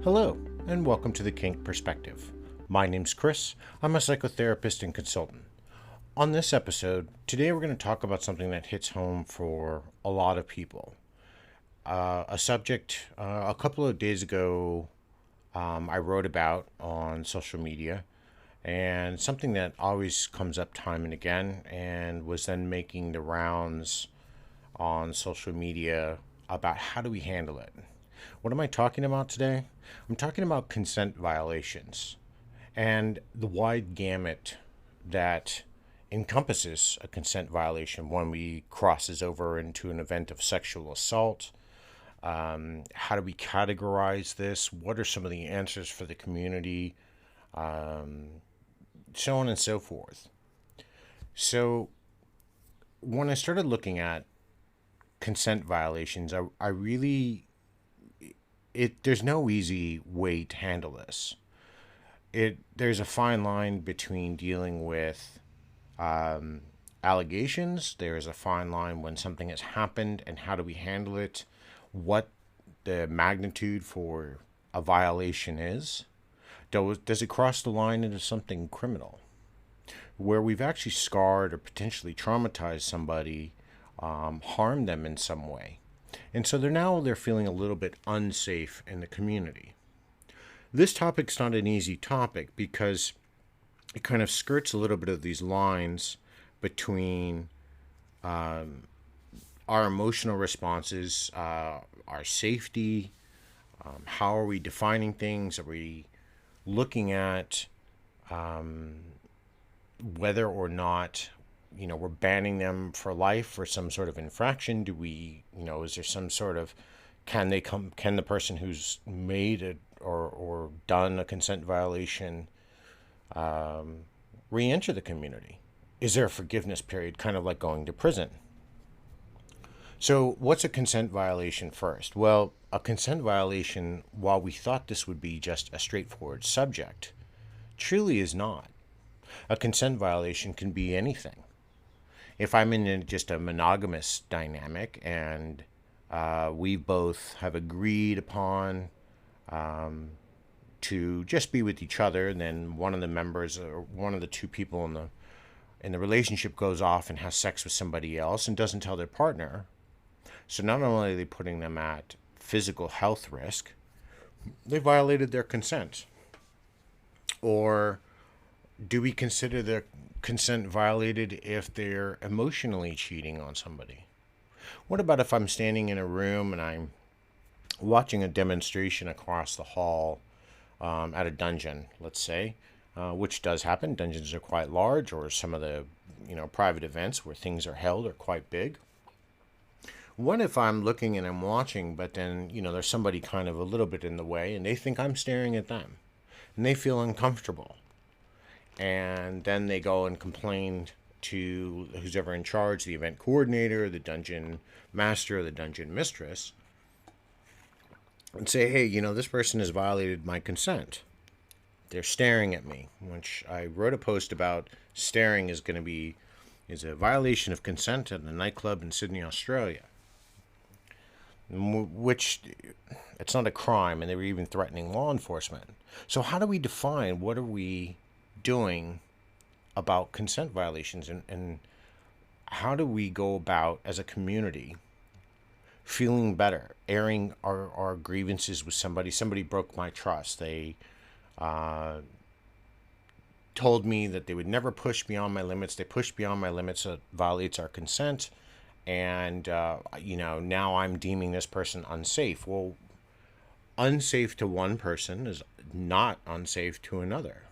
Hello, and welcome to the Kink Perspective. My name's Chris. I'm a psychotherapist and consultant. On this episode, today we're going to talk about something that hits home for a lot of people. A subject a couple of days ago I wrote about on social media, and something that always comes up time and again, and was then making the rounds on social media about how do we handle it. What am I talking about today? I'm talking about consent violations and the wide gamut that encompasses a consent violation when we crosses over into an event of sexual assault. How do we categorize this? What are some of the answers for the community? So on and so forth. So when I started looking at consent violations, I really there's no easy way to handle this. There's a fine line between dealing with allegations. There's a fine line when something has happened and how do we handle it, what the magnitude for a violation is. Does it cross the line into something criminal, where we've actually scarred or potentially traumatized somebody, harmed them in some way? And so they're feeling a little bit unsafe in the community. This topic's not an easy topic because it kind of skirts a little bit of these lines between our emotional responses, our safety, how are we defining things? Are we looking at whether or not we're banning them for life for some sort of infraction? Do we, is there some sort of, can the person who's made it or done a consent violation re-enter the community? Is there a forgiveness period, kind of like going to prison? So what's a consent violation first? Well, a consent violation, while we thought this would be just a straightforward subject, truly is not. A consent violation can be anything. If I'm in just a monogamous dynamic and we both have agreed upon to just be with each other, and then one of the members or one of the two people in the relationship goes off and has sex with somebody else and doesn't tell their partner, so not only are they putting them at physical health risk, they violated their consent. Or do we consider their consent violated if they're emotionally cheating on somebody? What about if I'm standing in a room and I'm watching a demonstration across the hall at a dungeon, let's say, which does happen. Dungeons are quite large, or some of the private events where things are held are quite big. What if I'm looking and I'm watching, but then there's somebody kind of a little bit in the way and they think I'm staring at them and they feel uncomfortable? And then they go and complain to who's ever in charge, the event coordinator, the dungeon master, or the dungeon mistress, and say, hey, this person has violated my consent. They're staring at me, which I wrote a post about. Staring is a violation of consent at a nightclub in Sydney, Australia, which it's not a crime, and they were even threatening law enforcement. So how do we define what are we doing about consent violations, and how do we go about as a community feeling better, airing our grievances with somebody broke my trust, they told me that they would never push beyond my limits, they pushed beyond my limits, so it violates our consent, and now I'm deeming this person unsafe. Well, unsafe to one person is not unsafe to another.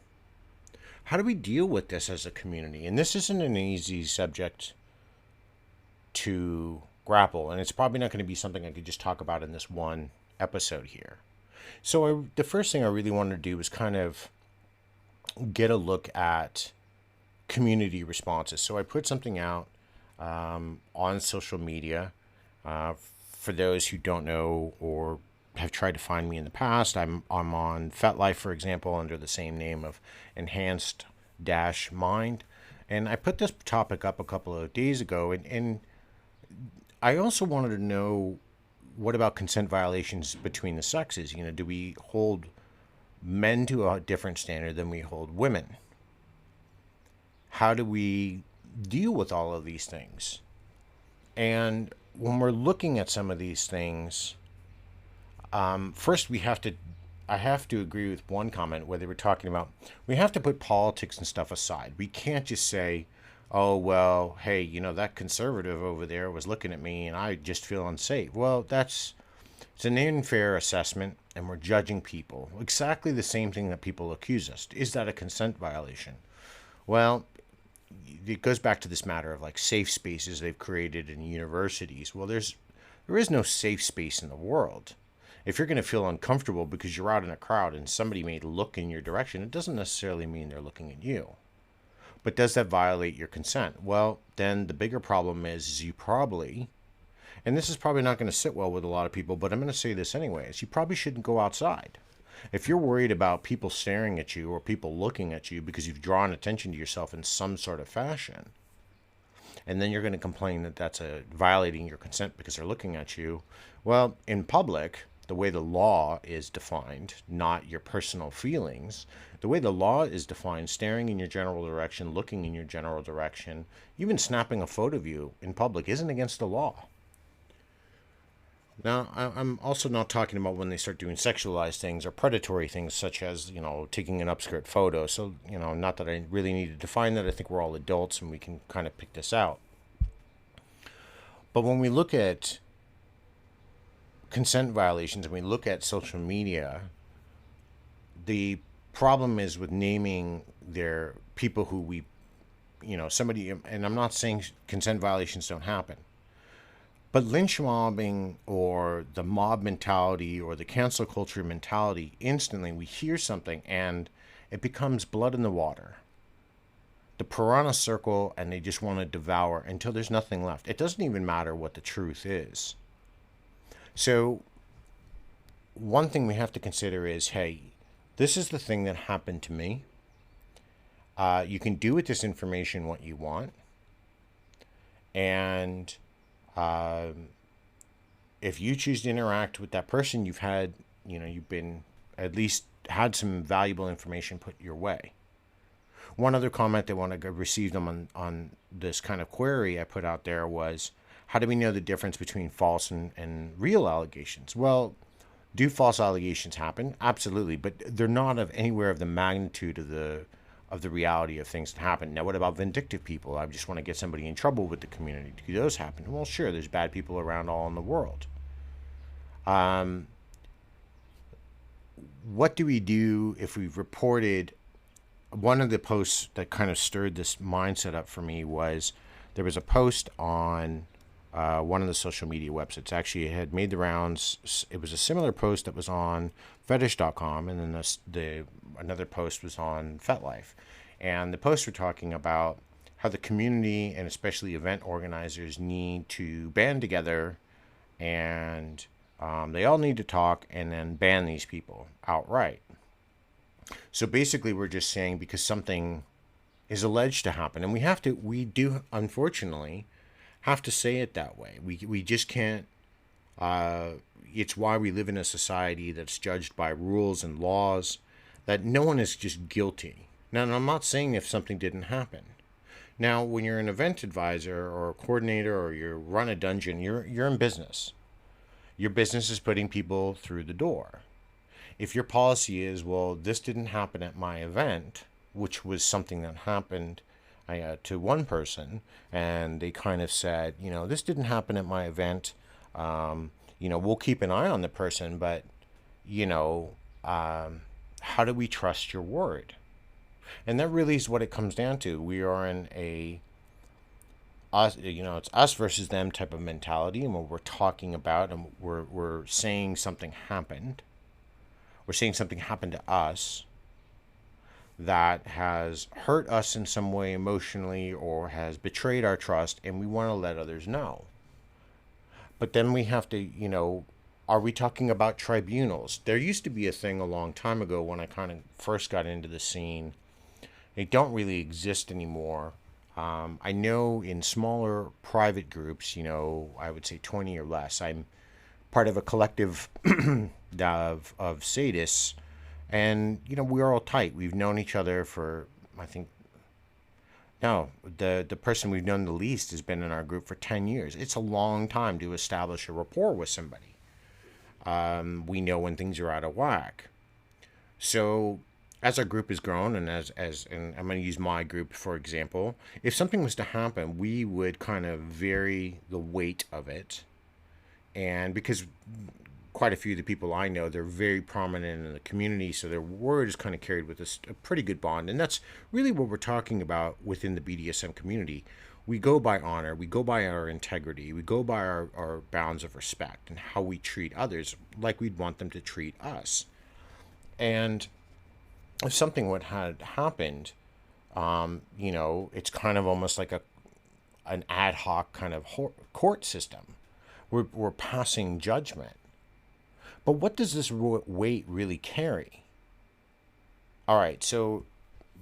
How do we deal with this as a community? And this isn't an easy subject to grapple, and it's probably not going to be something I could just talk about in this one episode here. So the first thing I really wanted to do was kind of get a look at community responses. So I put something out on social media. For those who don't know or have tried to find me in the past, I'm on FetLife, for example, under the same name of Enhanced Mind. And I put this topic up a couple of days ago, and I also wanted to know what about consent violations between the sexes? Do we hold men to a different standard than we hold women? How do we deal with all of these things? And when we're looking at some of these things, first I have to agree with one comment where they were talking about we have to put politics and stuff aside. We can't just say, oh, well, hey, that conservative over there was looking at me and I just feel unsafe. Well, it's an unfair assessment and we're judging people. Exactly the same thing that people accuse us. Is that a consent violation? Well, it goes back to this matter of like safe spaces they've created in universities. Well, there is no safe space in the world. If you're going to feel uncomfortable because you're out in a crowd and somebody may look in your direction, it doesn't necessarily mean they're looking at you. But does that violate your consent? Well, then the bigger problem is you probably, and this is probably not going to sit well with a lot of people, but I'm going to say this anyways, you probably shouldn't go outside. If you're worried about people staring at you or people looking at you because you've drawn attention to yourself in some sort of fashion, and then you're going to complain that that's violating your consent because they're looking at you, well, in public, the way the law is defined, not your personal feelings, the way the law is defined, staring in your general direction, looking in your general direction, even snapping a photo of you in public isn't against the law. Now, I'm also not talking about when they start doing sexualized things or predatory things, such as, taking an upskirt photo. So, not that I really need to define that. I think we're all adults and we can kind of pick this out. But when we look at consent violations and we look at social media, the problem is with naming their people who we, somebody, and I'm not saying consent violations don't happen. But lynch mobbing or the mob mentality or the cancel culture mentality, instantly we hear something and it becomes blood in the water. The piranha circle, and they just want to devour until there's nothing left. It doesn't even matter what the truth is. So one thing we have to consider is, hey, this is the thing that happened to me. You can do with this information what you want. And if you choose to interact with that person, you've been at least had some valuable information put your way. One other comment that I received on this kind of query I put out there was, how do we know the difference between false and real allegations? Well, do false allegations happen? Absolutely, but they're not of anywhere of the magnitude of the reality of things that happen. Now, what about vindictive people? I just want to get somebody in trouble with the community. Do those happen? Well, sure, there's bad people around all in the world. What do we do if we've reported? One of the posts that kind of stirred this mindset up for me was there was a post on one of the social media websites. Actually, it had made the rounds. It was a similar post that was on fetish.com, and then another post was on FetLife. And the posts were talking about how the community and especially event organizers need to band together, and they all need to talk and then ban these people outright. So basically, we're just saying because something is alleged to happen, and we do unfortunately have to say it that way. We just can't. It's why we live in a society that's judged by rules and laws, that no one is just guilty. Now, I'm not saying if something didn't happen. Now, when you're an event advisor or a coordinator or you run a dungeon, you're in business. Your business is putting people through the door. If your policy is, well, this didn't happen at my event, which was something that happened to one person, and they kind of said, this didn't happen at my event. We'll keep an eye on the person, but, how do we trust your word? And that really is what it comes down to. We are in it's us versus them type of mentality, and what we're talking about, and we're saying something happened. We're saying something happened to us that has hurt us in some way emotionally or has betrayed our trust, and we want to let others know. But then we have to, are we talking about tribunals? There used to be a thing a long time ago when I kind of first got into the scene. They don't really exist anymore. I know in smaller private groups, I would say 20 or less, I'm part of a collective of sadists, and we're all tight. We've known each other for, I think, no, the person we've known the least has been in our group for 10 years. It's a long time to establish a rapport with somebody. We know when things are out of whack. So as our group has grown, and and I'm going to use my group for example, if something was to happen, we would kind of vary the weight of it. And because quite a few of the people I know, they're very prominent in the community, so their word is kind of carried with a pretty good bond. And that's really what we're talking about within the BDSM community. We go by honor, we go by our integrity, we go by our bounds of respect and how we treat others like we'd want them to treat us. And if something would had happened, it's kind of almost like an ad hoc kind of court system. We're passing judgment. But what does this weight really carry? All right, so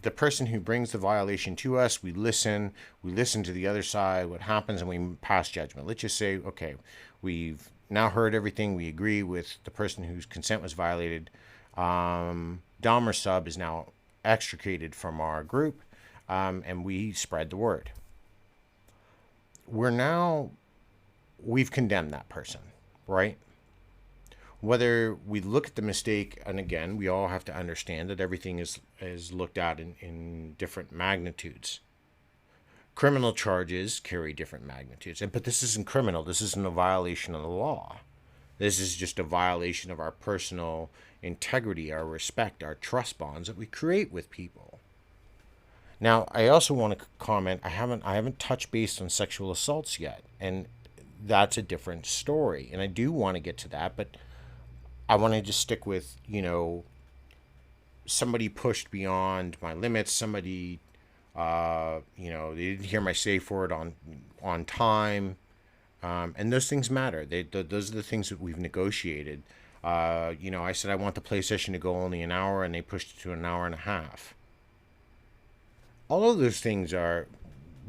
the person who brings the violation to us, we listen to the other side, what happens, and we pass judgment. Let's just say, okay, we've now heard everything, we agree with the person whose consent was violated. Dom or sub is now extricated from our group, and we spread the word. We've condemned that person, right? Whether we look at the mistake, and again, we all have to understand that everything is looked at in different magnitudes. Criminal charges carry different magnitudes, but this isn't criminal. This isn't a violation of the law. This is just a violation of our personal integrity, our respect, our trust bonds that we create with people. Now, I also want to comment, I haven't touched base on sexual assaults yet, and that's a different story. And I do want to get to that, but I want to just stick with, somebody pushed beyond my limits. Somebody, they didn't hear my safe word on time. And those things matter. Those are the things that we've negotiated. I said I want the play session to go only an hour, and they pushed it to an hour and a half. All of those things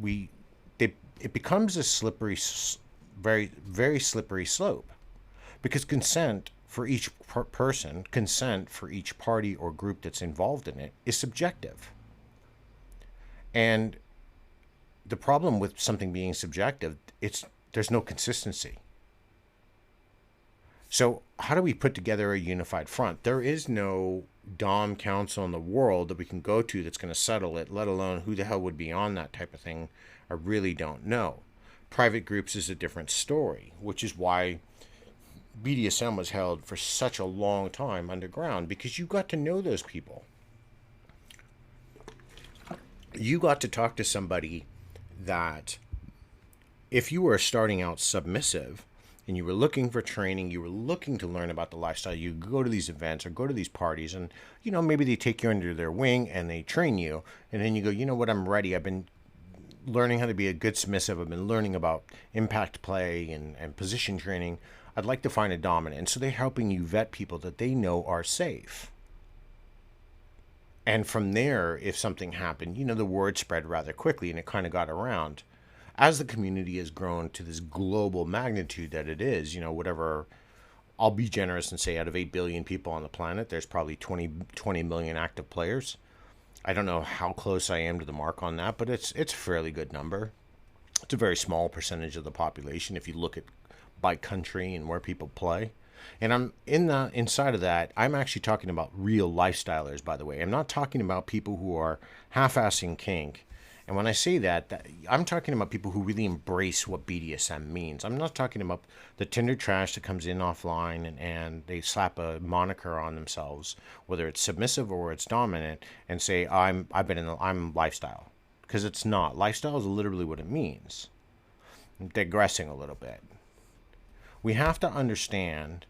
it becomes a slippery, very, very slippery slope, because consent for each person, consent for each party or group that's involved in it is subjective. And the problem with something being subjective, there's no consistency. So how do we put together a unified front? There is no Dom council in the world that we can go to that's going to settle it, let alone who the hell would be on that type of thing. I really don't know. Private groups is a different story, which is why BDSM was held for such a long time underground, because you got to know those people. You got to talk to somebody that, if you were starting out submissive and you were looking for training, you were looking to learn about the lifestyle, you go to these events or go to these parties, and maybe they take you under their wing and they train you, and then you go, you know what, I'm ready. I've been learning how to be a good submissive. I've been learning about impact play and position training. I'd like to find a dominant. And so they're helping you vet people that they know are safe. And from there, if something happened, the word spread rather quickly, and it kind of got around. As the community has grown to this global magnitude that it is, whatever, I'll be generous and say out of 8 billion people on the planet, there's probably 20 million active players. I don't know how close I am to the mark on that, but it's a fairly good number. It's a very small percentage of the population if you look at by country and where people play. And I'm inside of that, I'm actually talking about real lifestylers, by the way. I'm not talking about people who are half-assing kink. And when I say that, I'm talking about people who really embrace what BDSM means. I'm not talking about the Tinder trash that comes in offline and they slap a moniker on themselves, whether it's submissive or it's dominant, and say I'm lifestyle, because it's not. Lifestyle is literally what it means. I'm digressing a little bit. We have to understand.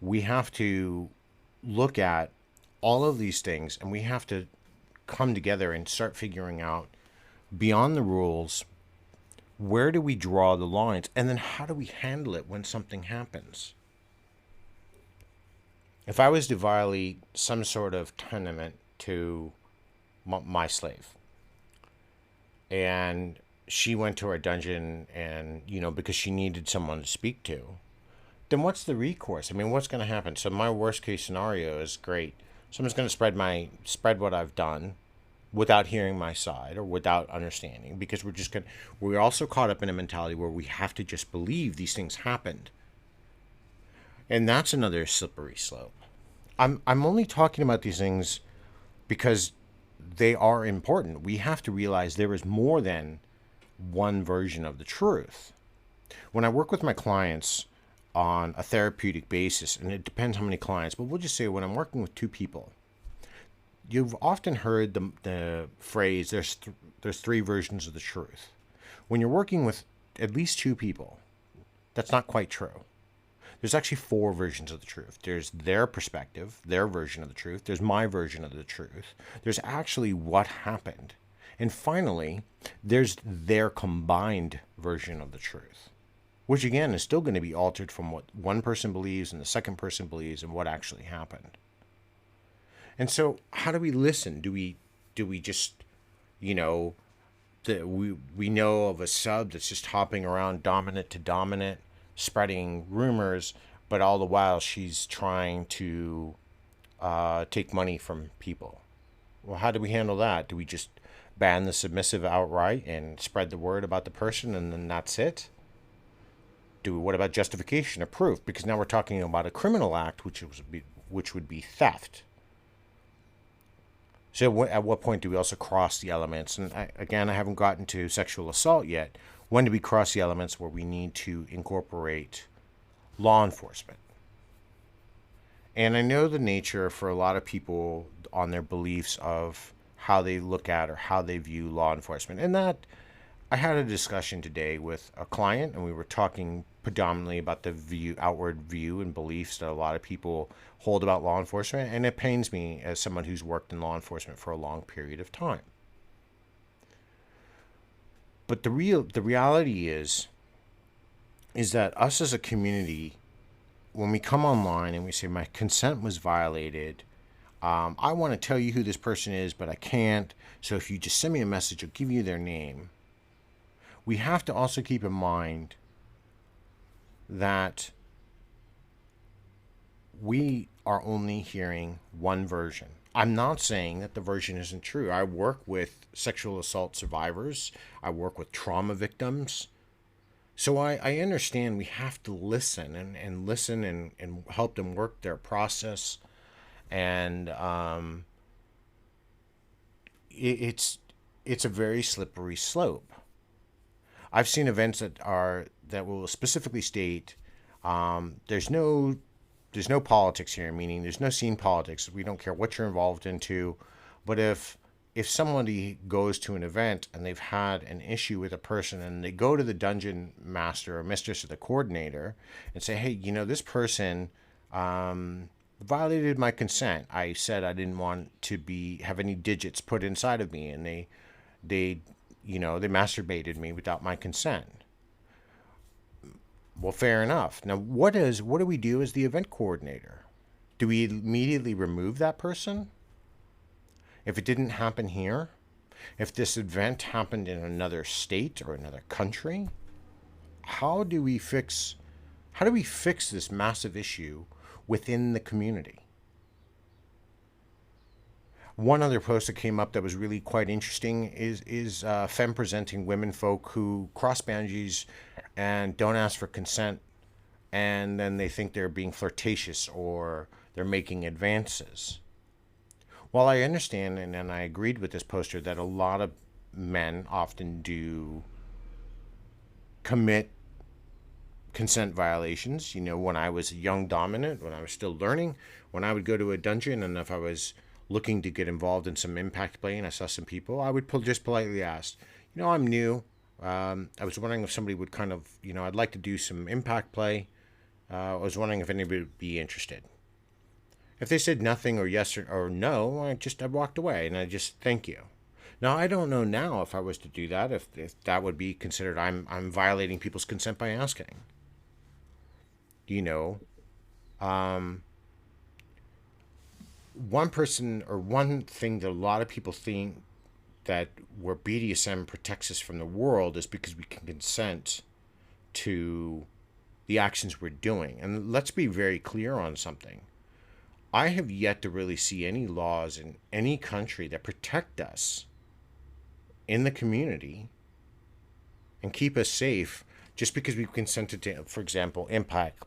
We have to look at all of these things, and we have to come together and start figuring out, beyond the rules, where do we draw the lines, and then how do we handle it when something happens. If I was to violate some sort of tenement to my slave, and she went to our dungeon and, because she needed someone to speak to, then what's the recourse? I mean, what's going to happen? So my worst case scenario is great. Someone's going to spread what I've done without hearing my side or without understanding, because we're also caught up in a mentality where we have to just believe these things happened. And that's another slippery slope. I'm only talking about these things because they are important. We have to realize there is more than one version of the truth. When I work with my clients on a therapeutic basis, and it depends how many clients, but we'll just say when I'm working with two people, you've often heard the phrase, there's three versions of the truth. When you're working with at least two people, that's not quite true. There's actually four versions of the truth. There's their perspective, their version of the truth. There's my version of the truth. There's actually what happened. And finally, there's their combined version of the truth, which again is still going to be altered from what one person believes and the second person believes and what actually happened. And so how do we listen? Do we just, you know, we know of a sub that's just hopping around dominant to dominant, spreading rumors, but all the while she's trying to take money from people? Well, how do we handle that? Do we just ban the submissive outright and spread the word about the person and then that's it? What about justification or proof? Because now we're talking about a criminal act, which would be theft. So at what point do we also cross the elements? And I haven't gotten to sexual assault yet. When do we cross the elements where we need to incorporate law enforcement? And I know the nature for a lot of people on their beliefs of how they look at or how they view law enforcement. And that I had a discussion today with a client, and we were talking predominantly about the outward view and beliefs that a lot of people hold about law enforcement. And it pains me as someone who's worked in law enforcement for a long period of time. But the reality is that us as a community, when we come online and we say my consent was violated, I want to tell you who this person is, but I can't. So if you just send me a message, I'll give you their name. We have to also keep in mind that we are only hearing one version. I'm not saying that the version isn't true. I work with sexual assault survivors. I work with trauma victims. So I understand we have to listen and listen and help them work their process. And it's a very slippery slope. I've seen events that will specifically state there's no politics here, meaning there's no scene politics. We don't care what you're involved into. But if somebody goes to an event and they've had an issue with a person and they go to the dungeon master or mistress or the coordinator and say, hey, this person violated my consent. I said I didn't want to have any digits put inside of me, and they masturbated me without my consent. Well, fair enough. Now, what do we do as the event coordinator? Do we immediately remove that person? If it didn't happen here, if this event happened in another state or another country, how do we fix this massive issue within the community? One other post that came up that was really quite interesting is femme presenting women folk who cross boundaries and don't ask for consent, and then they think they're being flirtatious or they're making advances. While I understand and I agreed with this poster that a lot of men often do commit consent violations. When I was a young dominant, when I was still learning, when I would go to a dungeon and if I was looking to get involved in some impact play and I saw some people, I would just politely ask, I'm new. I was wondering if somebody would kind of, I'd like to do some impact play. I was wondering if anybody would be interested. If they said nothing or yes or no, I walked away and I just thank you. Now, I don't know now if I was to do that, if that would be considered I'm violating people's consent by asking. One person or one thing that a lot of people think that where BDSM protects us from the world is because we can consent to the actions we're doing. And let's be very clear on something. I have yet to really see any laws in any country that protect us in the community and keep us safe just because we've consented to, for example, impact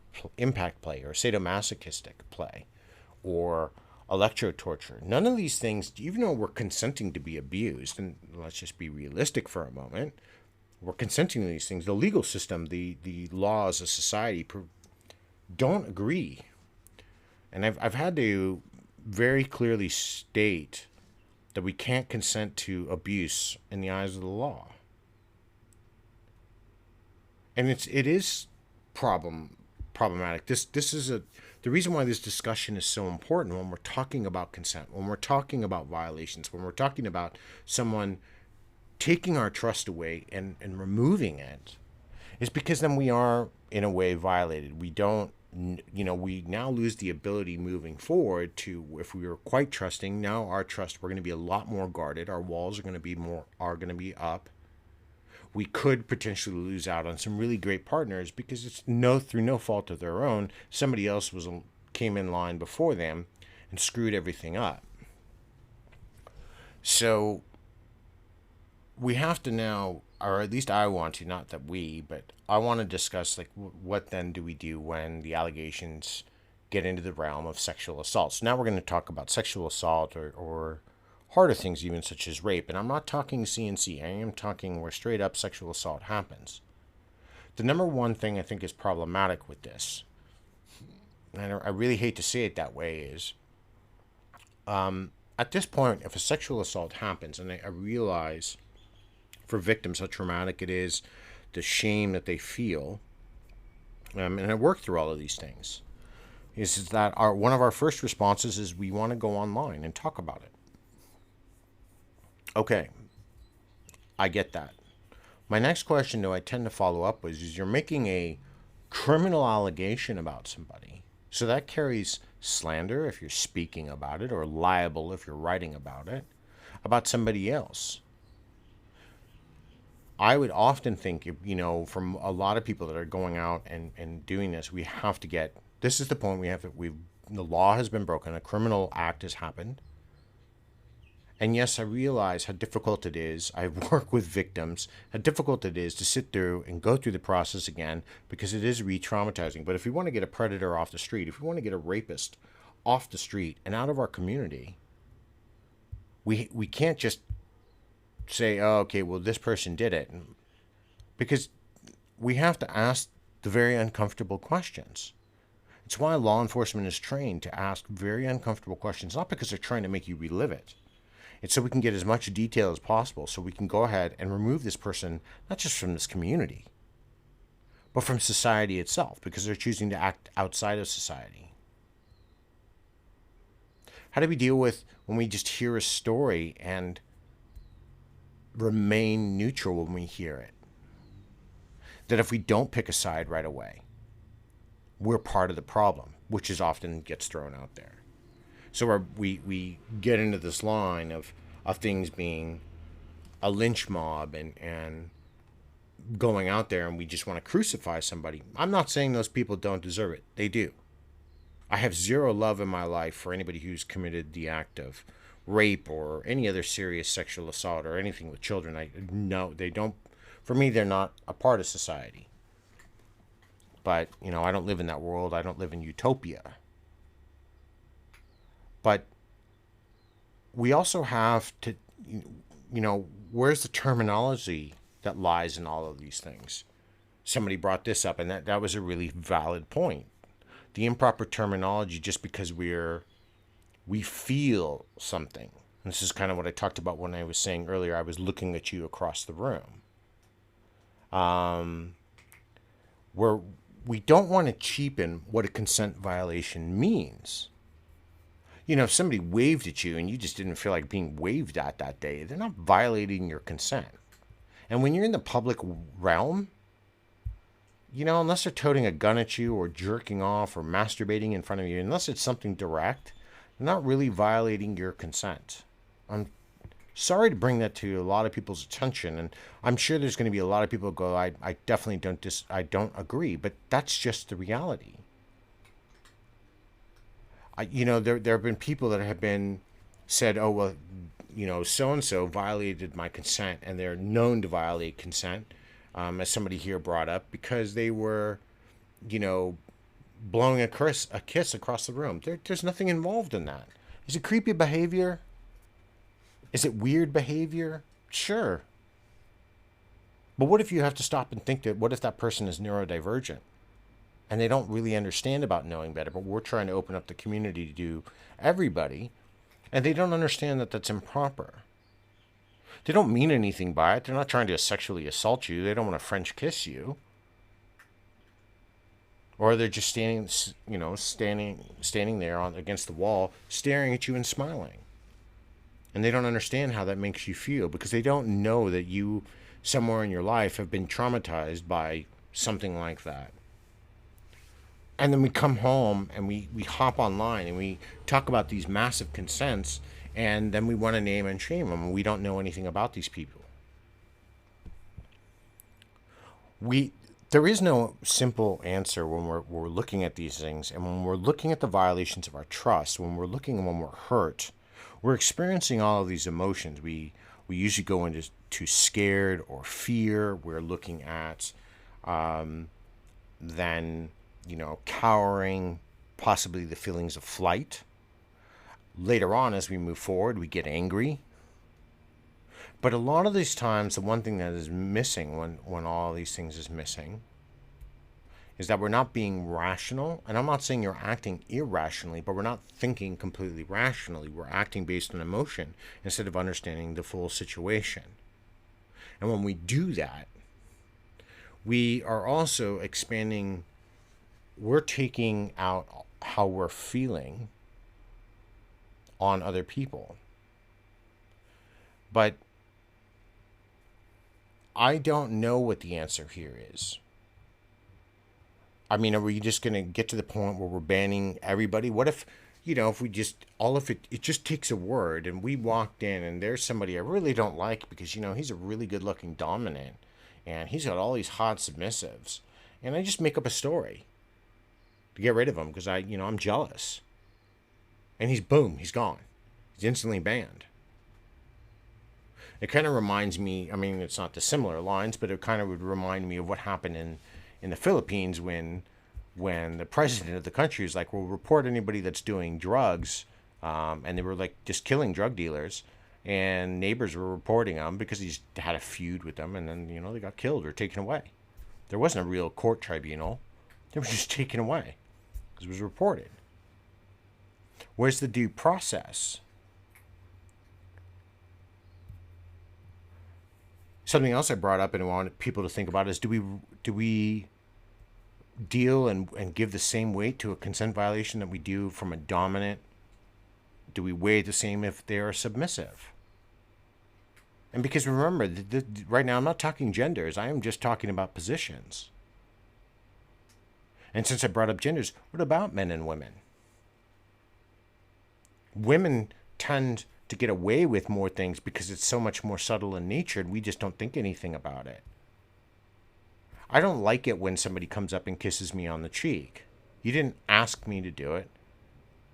play or sadomasochistic play or electrotorture. None of these things, even though we're consenting to be abused, and let's just be realistic for a moment, we're consenting to these things. The legal system, the laws of society don't agree. And I've had to very clearly state that we can't consent to abuse in the eyes of the law. And it is problematic. This is the reason why this discussion is so important when we're talking about consent, when we're talking about violations, when we're talking about someone taking our trust away and removing it, is because then we are in a way violated. We don't, we now lose the ability moving forward to, if we were quite trusting, now our trust, we're going to be a lot more guarded. Our walls are going to be up. We could potentially lose out on some really great partners because it's through no fault of their own. Somebody else came in line before them and screwed everything up. So we have to now, or at least I want to, not that we, but I want to discuss like what then do we do when the allegations get into the realm of sexual assault. So now we're going to talk about sexual assault or harder things even, such as rape. And I'm not talking CNC. I am talking where straight up sexual assault happens. The number one thing I think is problematic with this, and I really hate to say it that way, is at this point, if a sexual assault happens, and I realize for victims how traumatic it is, the shame that they feel, and I work through all of these things, is that one of our first responses is we want to go online and talk about it. Okay, I get that. My next question, though, I tend to follow up with is you're making a criminal allegation about somebody. So that carries slander if you're speaking about it, or liable if you're writing about it, about somebody else. I would often think, from a lot of people that are going out and doing this, we have to get, this is the point the law has been broken, a criminal act has happened. And yes, I realize how difficult it is. I work with victims, how difficult it is to sit through and go through the process again, because it is re-traumatizing. But if we want to get a predator off the street, if we want to get a rapist off the street and out of our community, we can't just say, oh, okay, well, this person did it. Because we have to ask the very uncomfortable questions. It's why law enforcement is trained to ask very uncomfortable questions, not because they're trying to make you relive it. It's so we can get as much detail as possible, so we can go ahead and remove this person, not just from this community, but from society itself, because they're choosing to act outside of society. How do we deal with when we just hear a story and remain neutral when we hear it? That if we don't pick a side right away, we're part of the problem, which is often gets thrown out there. So we get into this line of things being a lynch mob and going out there and we just want to crucify somebody. I'm not saying those people don't deserve it. They do. I have zero love in my life for anybody who's committed the act of rape or any other serious sexual assault or anything with children. They don't. For me, they're not a part of society. But, I don't live in that world. I don't live in utopia. But we also have to, where's the terminology that lies in all of these things? Somebody brought this up, and that was a really valid point. The improper terminology, just because we feel something. And this is kind of what I talked about when I was saying earlier, I was looking at you across the room. Where we don't want to cheapen what a consent violation means. If somebody waved at you and you just didn't feel like being waved at that day, they're not violating your consent. And when you're in the public realm, unless they're toting a gun at you or jerking off or masturbating in front of you, unless it's something direct, they're not really violating your consent. Sorry to bring that to a lot of people's attention, and I'm sure there's going to be a lot of people who go, I definitely I don't agree, but that's just the reality. There have been people that have been said, oh well, so and so violated my consent, and they're known to violate consent, as somebody here brought up, because they were, you know, blowing a kiss across the room. There's nothing involved in that. Is it creepy behavior? Is it weird behavior? Sure. But what if you have to stop and think that, what if that person is neurodivergent and they don't really understand about knowing better, but we're trying to open up the community to everybody, and they don't understand that that's improper. They don't mean anything by it. They're not trying to sexually assault you. They don't want to French kiss you. Or they're just standing there against the wall, staring at you and smiling. And they don't understand how that makes you feel, because they don't know that you, somewhere in your life, have been traumatized by something like that. And then we come home and we hop online and we talk about these massive consents, and then we want to name and shame them. We don't know anything about these people. There is no simple answer when we're looking at these things, and when we're looking at the violations of our trust, when we're hurt, we're experiencing all of these emotions. We usually go into scared or fear. We're looking at then cowering, possibly the feelings of flight. Later on, as we move forward, we get angry. But a lot of these times, the one thing that is missing when all these things is missing is that we're not being rational. And I'm not saying you're acting irrationally, but we're not thinking completely rationally. We're acting based on emotion instead of understanding the full situation. And when we do that, we are also expanding, we're taking out how we're feeling on other people. But I don't know what the answer here is. I mean, are we just going to get to the point where we're banning everybody? What if, if we just, it just takes a word, and we walked in and there's somebody I really don't like because, he's a really good looking dominant and he's got all these hot submissives, and I just make up a story to get rid of him because I'm jealous. And he's gone. He's instantly banned. It kind of reminds me, I mean, it's not the similar lines, but it kind of would remind me of what happened in the Philippines when the president of the country was like, we'll report anybody that's doing drugs. And they were like just killing drug dealers. And neighbors were reporting them because he's had a feud with them. And then, they got killed or taken away. There wasn't a real court tribunal. They were just taken away because it was reported. Where's the due process? Something else I brought up and I wanted people to think about is, do we deal and give the same weight to a consent violation that we do from a dominant? Do we weigh it the same if they are submissive? And because remember, right now I'm not talking genders, I am just talking about positions. And since I brought up genders, what about men and women? Women tend to get away with more things because it's so much more subtle in nature, and we just don't think anything about it. I don't like it when somebody comes up and kisses me on the cheek. You didn't ask me to do it.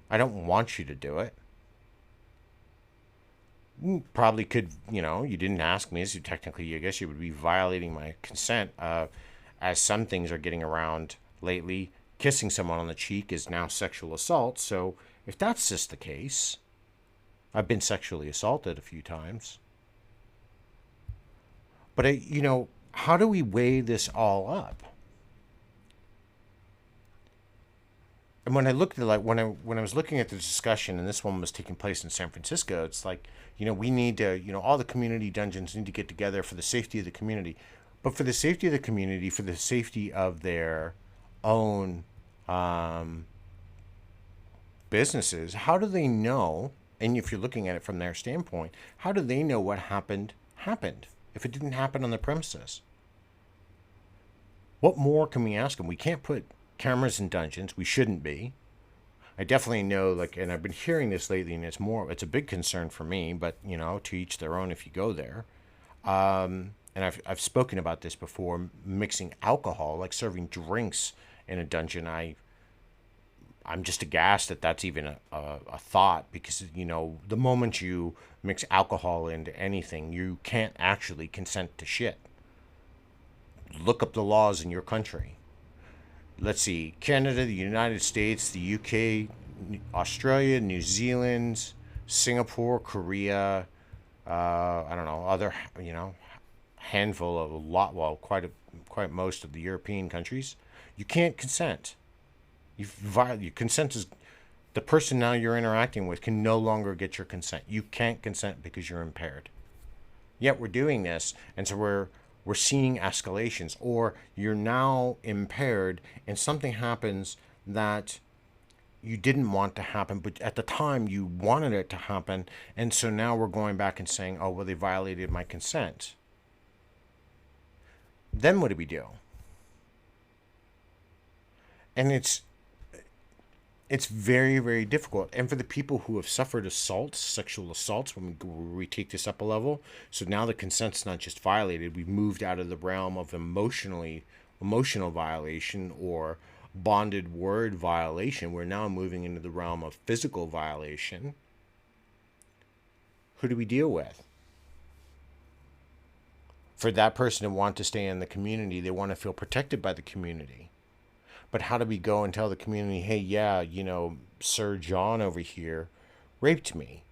I don't want you to do it. You probably could, you didn't ask me, so technically I guess you would be violating my consent, as some things are getting around lately. Kissing someone on the cheek is now sexual assault, so if that's just the case, I've been sexually assaulted a few times. But, how do we weigh this all up? And when I looked at when I was looking at the discussion, and this one was taking place in San Francisco, it's like, we need to, all the community dungeons need to get together for the safety of the community. But for the safety of the community, for the safety of their own businesses, how do they know? And if you're looking at it from their standpoint, how do they know what happened if it didn't happen on the premises? What more can we ask them? We can't put cameras in dungeons. We shouldn't be. I definitely know, like, and I've been hearing this lately, and it's a big concern for me, but, to each their own if you go there. And I've spoken about this before, mixing alcohol, like serving drinks in a dungeon. I'm just aghast that that's even a thought, because, the moment you mix alcohol into anything, you can't actually consent to shit. Look up the laws in your country. Let's see, Canada, the United States, the UK, Australia, New Zealand, Singapore, Korea, I don't know, other, handful of a lot, well, quite most of the European countries. You can't consent. Your consent is, the person now you're interacting with can no longer get your consent. You can't consent because you're impaired. Yet we're doing this, and so we're seeing escalations, or you're now impaired and something happens that you didn't want to happen, but at the time you wanted it to happen, and so now we're going back and saying, oh, well, they violated my consent. Then what do we do? And it's very, very difficult. And for the people who have suffered assaults, sexual assaults, when we take this up a level, so now the consent's not just violated, we've moved out of the realm of emotional violation or bonded word violation. We're now moving into the realm of physical violation. Who do we deal with? For that person to want to stay in the community, they want to feel protected by the community. But how do we go and tell the community, hey, yeah, Sir John over here raped me.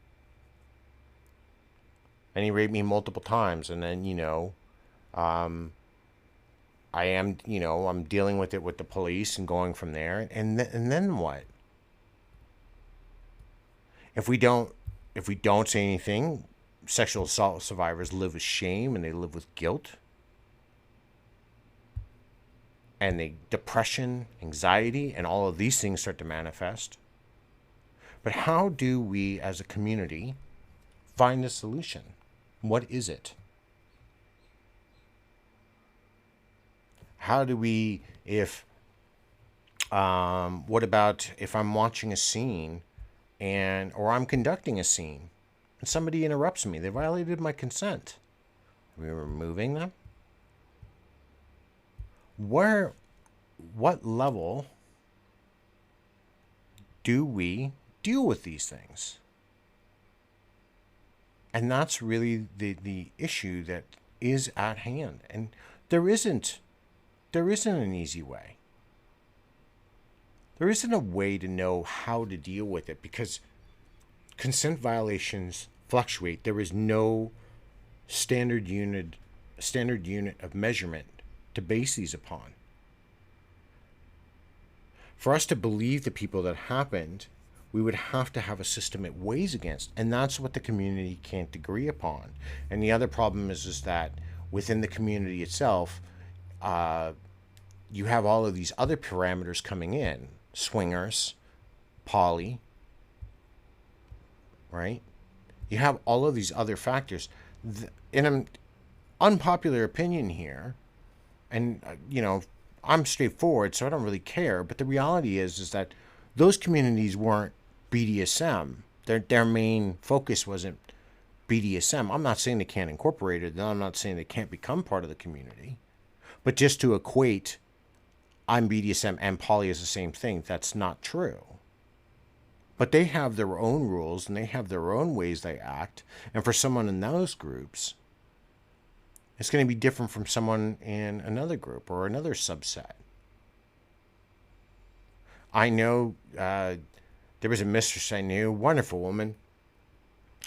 And he raped me multiple times. And then, I am, I'm dealing with it with the police and going from there. And then what? If we don't say anything, sexual assault survivors live with shame and they live with guilt. And depression, anxiety, and all of these things start to manifest. But how do we as a community find a solution? What is it? How do we, what about if I'm watching a scene or I'm conducting a scene and somebody interrupts me? They violated my consent. Are we removing them? What level do we deal with these things? And that's really the issue that is at hand. And there isn't an easy way. There isn't a way to know how to deal with it, because consent violations fluctuate. There is no standard unit of measurement to base these upon. For us to believe the people that happened, we would have to have a system it weighs against, and that's what the community can't agree upon. And the other problem is that within the community itself, you have all of these other parameters coming in: swingers, poly, right? You have all of these other factors. In an unpopular opinion here, and I'm straightforward, so I don't really care, but the reality is that those communities weren't BDSM. Their main focus wasn't BDSM. I'm not saying they can't incorporate it. I'm not saying they can't become part of the community. But just to equate I'm BDSM and poly is the same thing, that's not true. But they have their own rules and they have their own ways they act. And for someone in those groups, it's going to be different from someone in another group or another subset. I know there was a mistress I knew, wonderful woman,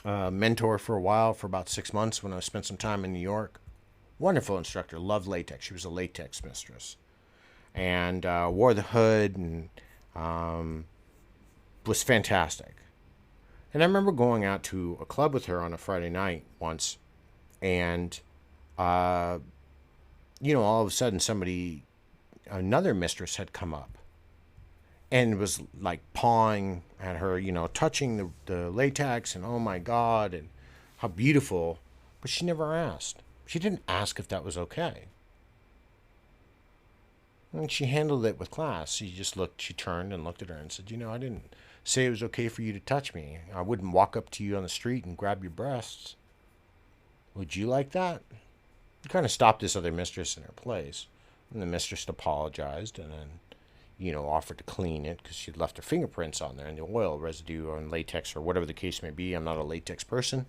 mentor for a while, for about 6 months when I spent some time in New York. Wonderful instructor, loved latex. She was a latex mistress. And wore the hood and was fantastic. And I remember going out to a club with her on a Friday night once, and all of a sudden another mistress had come up and was like pawing at her, touching the latex, and oh my God, and how beautiful. But she never asked. She didn't ask if that was okay. And she handled it with class. She turned and looked at her and said, I didn't say it was okay for you to touch me. I wouldn't walk up to you on the street and grab your breasts. Would you like that? You kind of stopped this other mistress in her place. And the mistress apologized and then, offered to clean it because she'd left her fingerprints on there and the oil residue on latex or whatever the case may be. I'm not a latex person.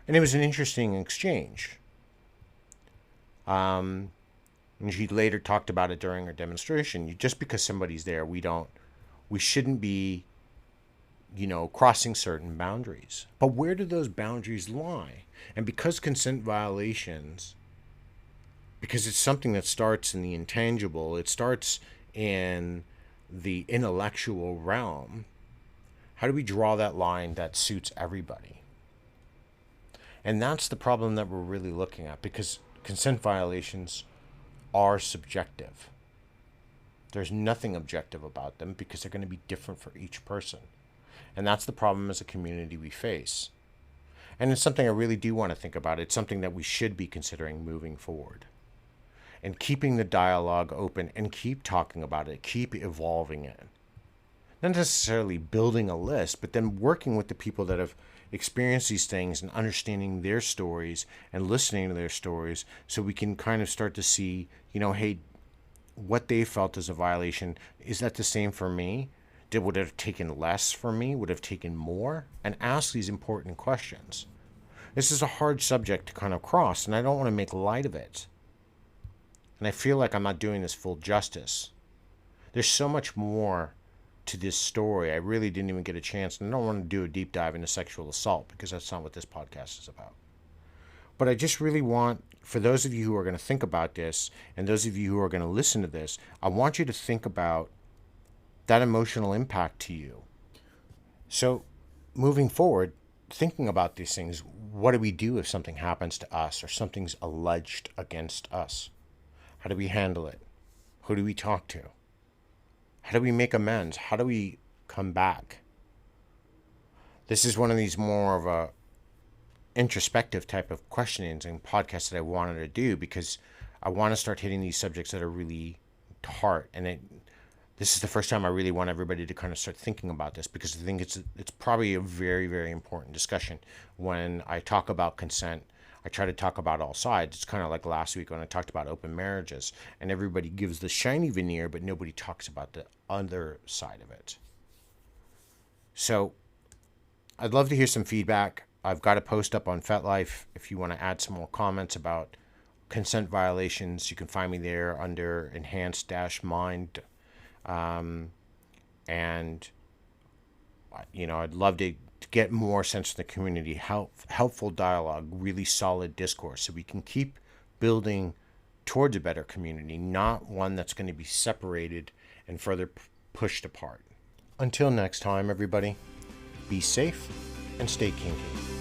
And it was an interesting exchange. And she later talked about it during her demonstration. Just because somebody's there, we shouldn't be, crossing certain boundaries. But where do those boundaries lie? And because consent violations, because it's something that starts in the intangible, it starts in the intellectual realm, how do we draw that line that suits everybody? And that's the problem that we're really looking at, because consent violations are subjective. There's nothing objective about them because they're going to be different for each person. And that's the problem as a community we face. And it's something I really do want to think about. It's something that we should be considering moving forward. And keeping the dialogue open and keep talking about it, keep evolving it. Not necessarily building a list, but then working with the people that have experienced these things and understanding their stories and listening to their stories so we can kind of start to see, hey, what they felt as a violation, is that the same for me? Would it have taken less for me? Would it have taken more? And ask these important questions. This is a hard subject to kind of cross, and I don't want to make light of it. And I feel like I'm not doing this full justice. There's so much more to this story. I really didn't even get a chance, and I don't want to do a deep dive into sexual assault because that's not what this podcast is about. But I just really want, for those of you who are going to think about this, and those of you who are going to listen to this, I want you to think about that emotional impact to you. So moving forward, thinking about these things, what do we do if something happens to us or something's alleged against us? How do we handle it? Who do we talk to? How do we make amends? How do we come back? This is one of these more of a introspective type of questionings and podcasts that I wanted to do because I want to start hitting these subjects that are really to heart. And this is the first time I really want everybody to kind of start thinking about this because I think it's probably a very, very important discussion. When I talk about consent, I try to talk about all sides. It's kind of like last week when I talked about open marriages and everybody gives the shiny veneer, but nobody talks about the other side of it. So I'd love to hear some feedback. I've got a post up on FetLife. If you want to add some more comments about consent violations, you can find me there under enhanced-mind. And, I'd love to get more sense of the community, helpful dialogue, really solid discourse, so we can keep building towards a better community, not one that's going to be separated and further pushed apart. Until next time, everybody, be safe and stay kinky.